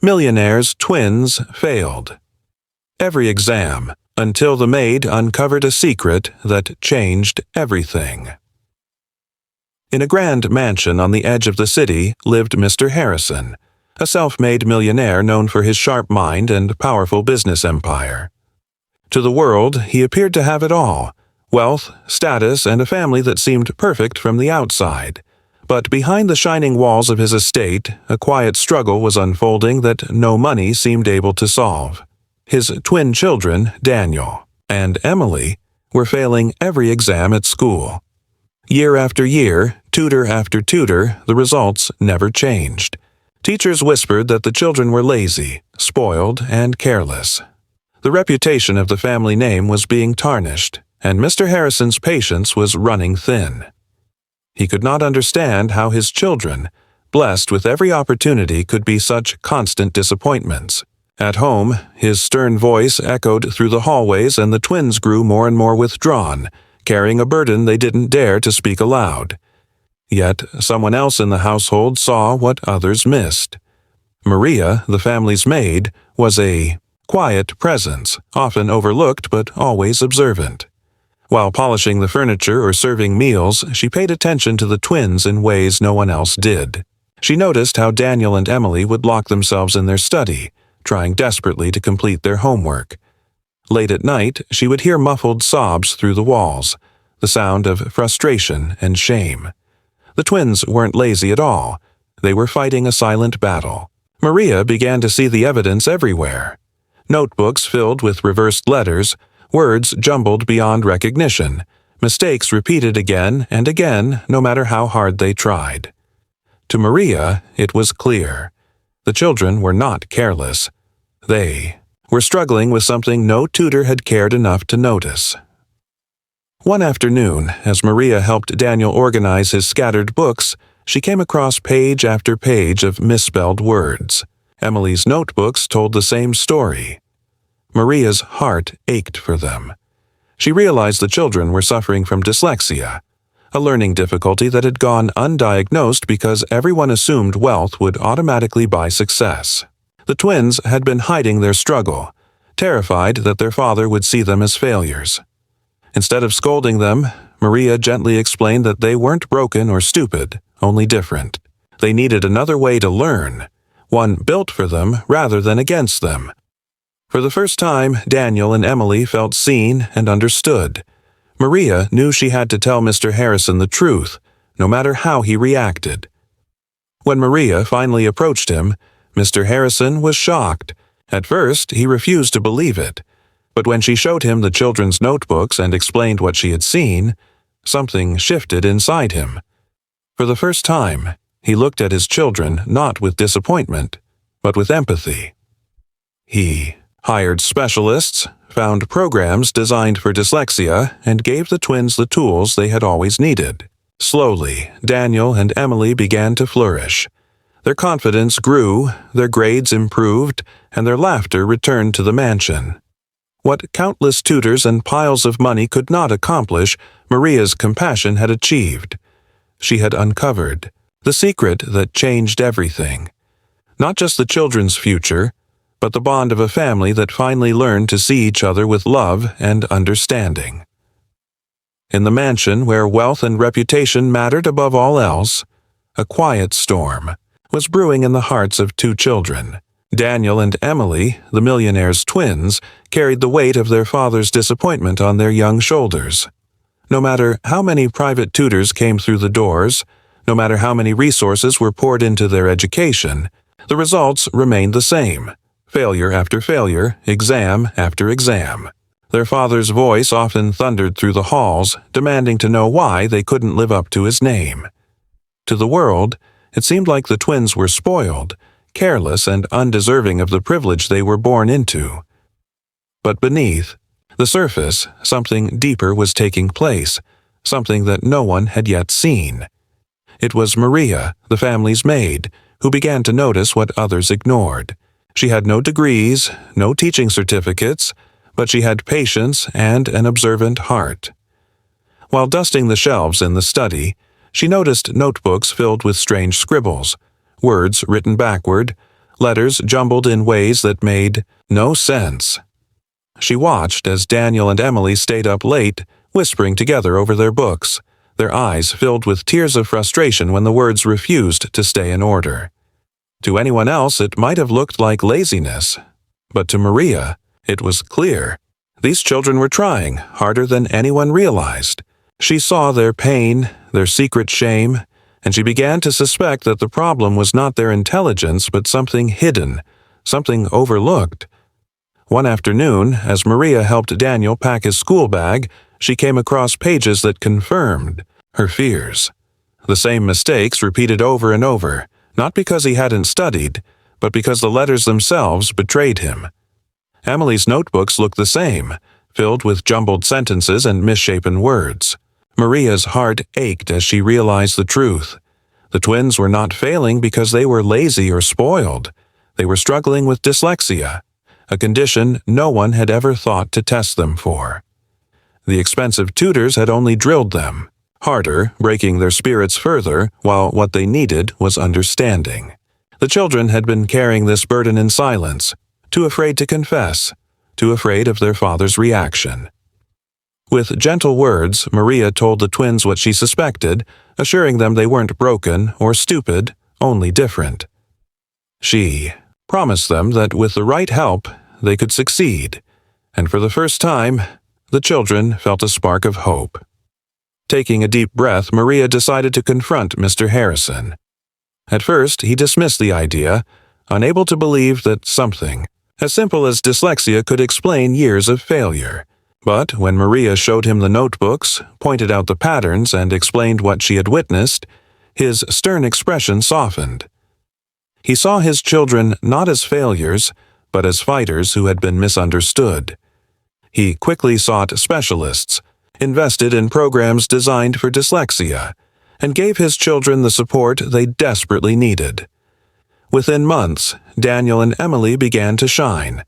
Millionaire's twins failed. Every exam, until the maid uncovered a secret that changed everything. In a grand mansion on the edge of the city lived Mr. Harrison, a self-made millionaire known for his sharp mind and powerful business empire. To the world, he appeared to have it all: wealth, status, and a family that seemed perfect from the outside. But behind the shining walls of his estate, a quiet struggle was unfolding that no money seemed able to solve. His twin children, Daniel and Emily, were failing every exam at school. Year after year, tutor after tutor, the results never changed. Teachers whispered that the children were lazy, spoiled, and careless. The reputation of the family name was being tarnished, and Mr. Harrison's patience was running thin. He could not understand how his children, blessed with every opportunity, could be such constant disappointments. At home, his stern voice echoed through the hallways, and the twins grew more and more withdrawn, carrying a burden they didn't dare to speak aloud. Yet someone else in the household saw what others missed. Maria, the family's maid, was a quiet presence, often overlooked but always observant. While polishing the furniture or serving meals, she paid attention to the twins in ways no one else did. She noticed how Daniel and Emily would lock themselves in their study, trying desperately to complete their homework. Late at night, she would hear muffled sobs through the walls, the sound of frustration and shame. The twins weren't lazy at all. They were fighting a silent battle. Maria began to see the evidence everywhere. Notebooks filled with reversed letters, words jumbled beyond recognition, mistakes repeated again and again, no matter how hard they tried. To Maria, it was clear. The children were not careless. They were struggling with something no tutor had cared enough to notice. One afternoon, as Maria helped Daniel organize his scattered books, she came across page after page of misspelled words. Emily's notebooks told the same story. Maria's heart ached for them. She realized the children were suffering from dyslexia, a learning difficulty that had gone undiagnosed because everyone assumed wealth would automatically buy success. The twins had been hiding their struggle, terrified that their father would see them as failures. Instead of scolding them, Maria gently explained that they weren't broken or stupid, only different. They needed another way to learn, one built for them rather than against them. For the first time, Daniel and Emily felt seen and understood. Maria knew she had to tell Mr. Harrison the truth, no matter how he reacted. When Maria finally approached him, Mr. Harrison was shocked. At first, he refused to believe it. But when she showed him the children's notebooks and explained what she had seen, something shifted inside him. For the first time, he looked at his children not with disappointment, but with empathy. He hired specialists, found programs designed for dyslexia, and gave the twins the tools they had always needed. Slowly, Daniel and Emily began to flourish. Their confidence grew, their grades improved, and their laughter returned to the mansion. What countless tutors and piles of money could not accomplish, Maria's compassion had achieved. She had uncovered the secret that changed everything. Not just the children's future, but the bond of a family that finally learned to see each other with love and understanding. In the mansion where wealth and reputation mattered above all else, a quiet storm was brewing in the hearts of two children. Daniel and Emily, the millionaire's twins, carried the weight of their father's disappointment on their young shoulders. No matter how many private tutors came through the doors, no matter how many resources were poured into their education, the results remained the same: failure after failure, exam after exam. Their father's voice often thundered through the halls, demanding to know why they couldn't live up to his name. To the world, it seemed like the twins were spoiled, careless, and undeserving of the privilege they were born into. But beneath the surface, something deeper was taking place, something that no one had yet seen. It was Maria, the family's maid, who began to notice what others ignored. She had no degrees, no teaching certificates, but she had patience and an observant heart. While dusting the shelves in the study, she noticed notebooks filled with strange scribbles, words written backward, letters jumbled in ways that made no sense. She watched as Daniel and Emily stayed up late, whispering together over their books, their eyes filled with tears of frustration when the words refused to stay in order. To anyone else, it might have looked like laziness, but to Maria, it was clear. These children were trying harder than anyone realized. She saw their pain, their secret shame, and she began to suspect that the problem was not their intelligence but something hidden, something overlooked. One afternoon, as Maria helped Daniel pack his school bag, she came across pages that confirmed her fears. The same mistakes repeated over and over, not because he hadn't studied, but because the letters themselves betrayed him. Emily's notebooks looked the same, filled with jumbled sentences and misshapen words. Maria's heart ached as she realized the truth. The twins were not failing because they were lazy or spoiled. They were struggling with dyslexia, a condition no one had ever thought to test them for. The expensive tutors had only drilled them harder, breaking their spirits further, while what they needed was understanding. The children had been carrying this burden in silence, too afraid to confess, too afraid of their father's reaction. With gentle words, Maria told the twins what she suspected, assuring them they weren't broken or stupid, only different. She promised them that with the right help, they could succeed, and for the first time, the children felt a spark of hope. Taking a deep breath, Maria decided to confront Mr. Harrison. At first, he dismissed the idea, unable to believe that something as simple as dyslexia could explain years of failure. But when Maria showed him the notebooks, pointed out the patterns, and explained what she had witnessed, his stern expression softened. He saw his children not as failures, but as fighters who had been misunderstood. He quickly sought specialists, invested in programs designed for dyslexia, and gave his children the support they desperately needed. Within months, Daniel and Emily began to shine.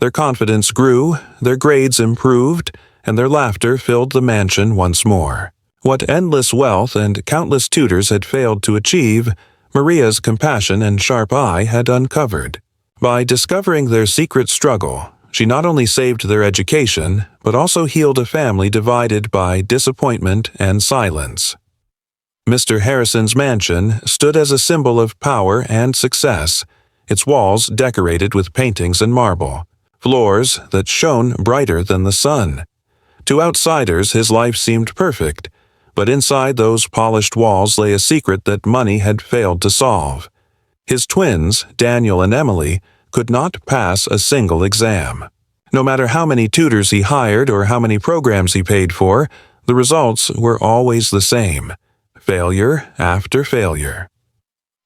Their confidence grew, their grades improved, and their laughter filled the mansion once more. What endless wealth and countless tutors had failed to achieve, Maria's compassion and sharp eye had uncovered. By discovering their secret struggle, she not only saved their education, but also healed a family divided by disappointment and silence. Mr. Harrison's mansion stood as a symbol of power and success, its walls decorated with paintings and marble, floors that shone brighter than the sun. To outsiders, his life seemed perfect, but inside those polished walls lay a secret that money had failed to solve. His twins, Daniel and Emily, could not pass a single exam. No matter how many tutors he hired or how many programs he paid for, the results were always the same: failure after failure.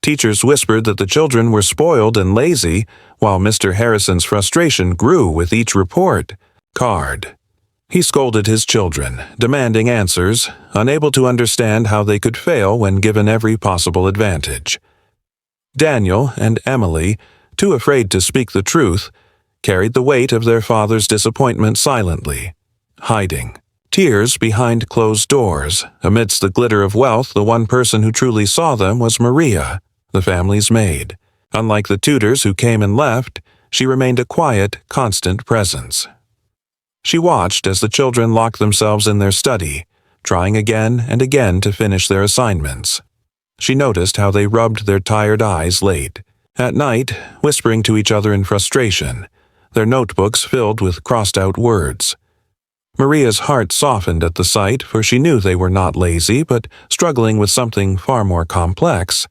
Teachers whispered that the children were spoiled and lazy, while Mr. Harrison's frustration grew with each report card. He scolded his children, demanding answers, unable to understand how they could fail when given every possible advantage. Daniel and Emily, too afraid to speak the truth, carried the weight of their father's disappointment silently, hiding tears behind closed doors. Amidst the glitter of wealth, the one person who truly saw them was Maria, the family's maid. Unlike the tutors who came and left, she remained a quiet, constant presence. She watched as the children locked themselves in their study, trying again and again to finish their assignments. She noticed how they rubbed their tired eyes late at night, whispering to each other in frustration, their notebooks filled with crossed-out words. Maria's heart softened at the sight, for she knew they were not lazy, but struggling with something far more complex.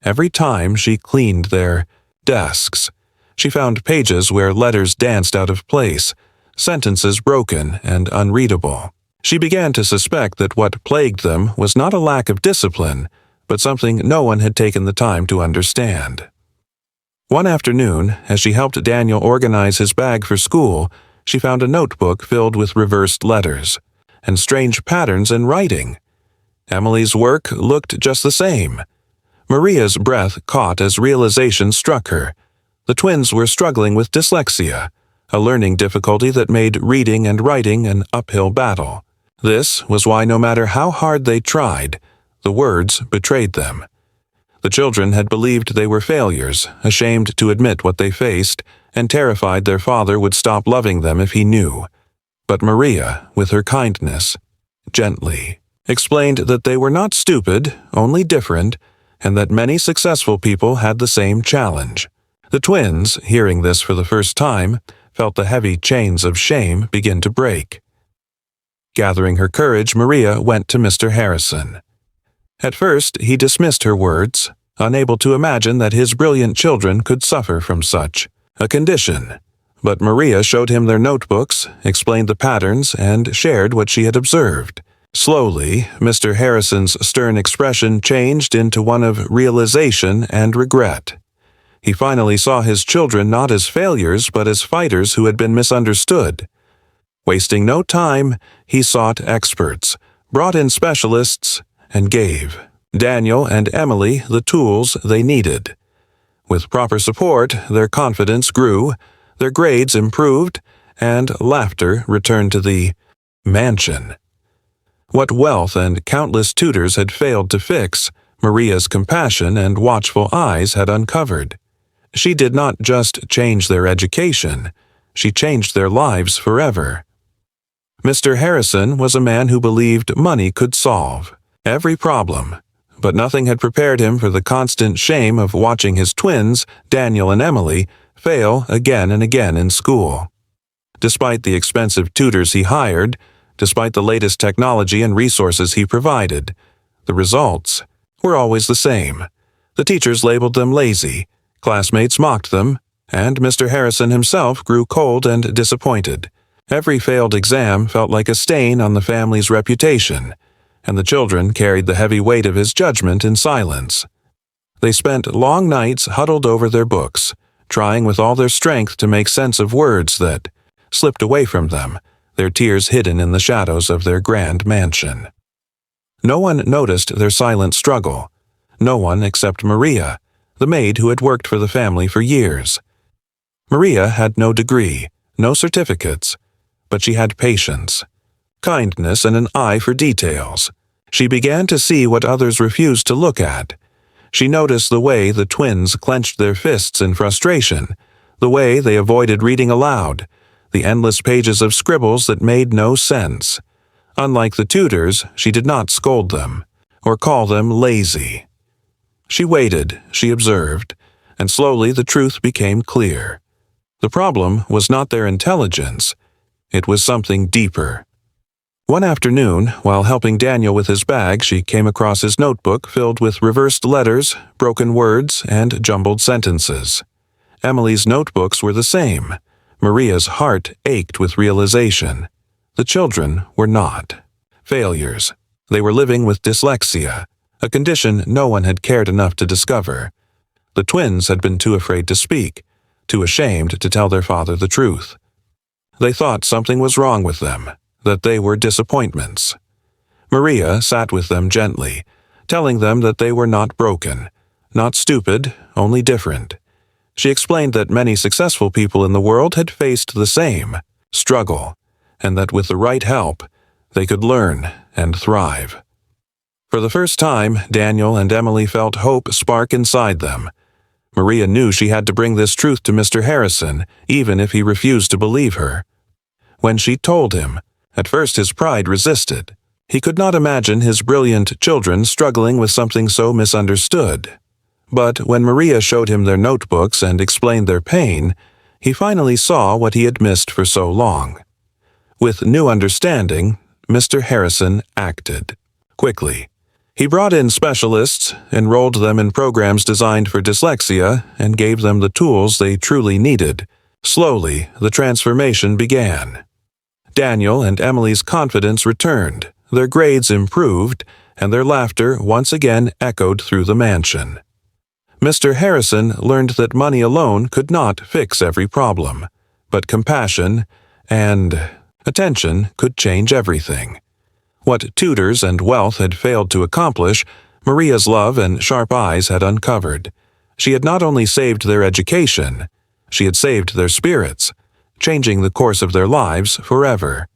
Every time she cleaned their desks, she found pages where letters danced out of place, sentences broken and unreadable. She began to suspect that what plagued them was not a lack of discipline, but something no one had taken the time to understand. One afternoon, as she helped Daniel organize his bag for school, she found a notebook filled with reversed letters and strange patterns in writing. Emily's work looked just the same. Maria's breath caught as realization struck her. The twins were struggling with dyslexia, a learning difficulty that made reading and writing an uphill battle. This was why no matter how hard they tried, the words betrayed them. The children had believed they were failures, ashamed to admit what they faced, and terrified their father would stop loving them if he knew. But Maria, with her kindness, gently, explained that they were not stupid, only different, and that many successful people had the same challenge. The twins, hearing this for the first time, felt the heavy chains of shame begin to break. Gathering her courage, Maria went to Mr. Harrison. At first, he dismissed her words, unable to imagine that his brilliant children could suffer from such a condition. But Maria showed him their notebooks, explained the patterns, and shared what she had observed. Slowly, Mr. Harrison's stern expression changed into one of realization and regret. He finally saw his children not as failures but as fighters who had been misunderstood. Wasting no time, he sought experts, brought in specialists, and gave Daniel and Emily the tools they needed. With proper support, their confidence grew, their grades improved, and laughter returned to the mansion. What wealth and countless tutors had failed to fix, Maria's compassion and watchful eyes had uncovered. She did not just change their education, she changed their lives forever. Mr. Harrison was a man who believed money could solve every problem, but nothing had prepared him for the constant shame of watching his twins, Daniel and Emily, fail again and again in school. Despite the expensive tutors he hired, despite the latest technology and resources he provided, the results were always the same. The teachers labeled them lazy, classmates mocked them, and Mr. Harrison himself grew cold and disappointed. Every failed exam felt like a stain on the family's reputation, and the children carried the heavy weight of his judgment in silence. They spent long nights huddled over their books, trying with all their strength to make sense of words that slipped away from them, their tears hidden in the shadows of their grand mansion. No one noticed their silent struggle, no one except Maria, the maid who had worked for the family for years. Maria had no degree, no certificates, but she had patience, kindness, and an eye for details. She began to see what others refused to look at. She noticed the way the twins clenched their fists in frustration, the way they avoided reading aloud, the endless pages of scribbles that made no sense. Unlike the tutors, she did not scold them, or call them lazy. She waited, she observed, and slowly the truth became clear. The problem was not their intelligence, it was something deeper. One afternoon, while helping Daniel with his bag, she came across his notebook filled with reversed letters, broken words, and jumbled sentences. Emily's notebooks were the same. Maria's heart ached with realization. The children were not failures. They were living with dyslexia, a condition no one had cared enough to discover. The twins had been too afraid to speak, too ashamed to tell their father the truth. They thought something was wrong with them, that they were disappointments. Maria sat with them gently, telling them that they were not broken, not stupid, only different. She explained that many successful people in the world had faced the same struggle, and that with the right help, they could learn and thrive. For the first time, Daniel and Emily felt hope spark inside them. Maria knew she had to bring this truth to Mr. Harrison, even if he refused to believe her. When she told him, at first his pride resisted. He could not imagine his brilliant children struggling with something so misunderstood. But when Maria showed him their notebooks and explained their pain, he finally saw what he had missed for so long. With new understanding, Mr. Harrison acted quickly. He brought in specialists, enrolled them in programs designed for dyslexia, and gave them the tools they truly needed. Slowly, the transformation began. Daniel and Emily's confidence returned, their grades improved, and their laughter once again echoed through the mansion. Mr. Harrison learned that money alone could not fix every problem, but compassion and attention could change everything. What tutors and wealth had failed to accomplish, Maria's love and sharp eyes had uncovered. She had not only saved their education, she had saved their spirits, changing the course of their lives forever.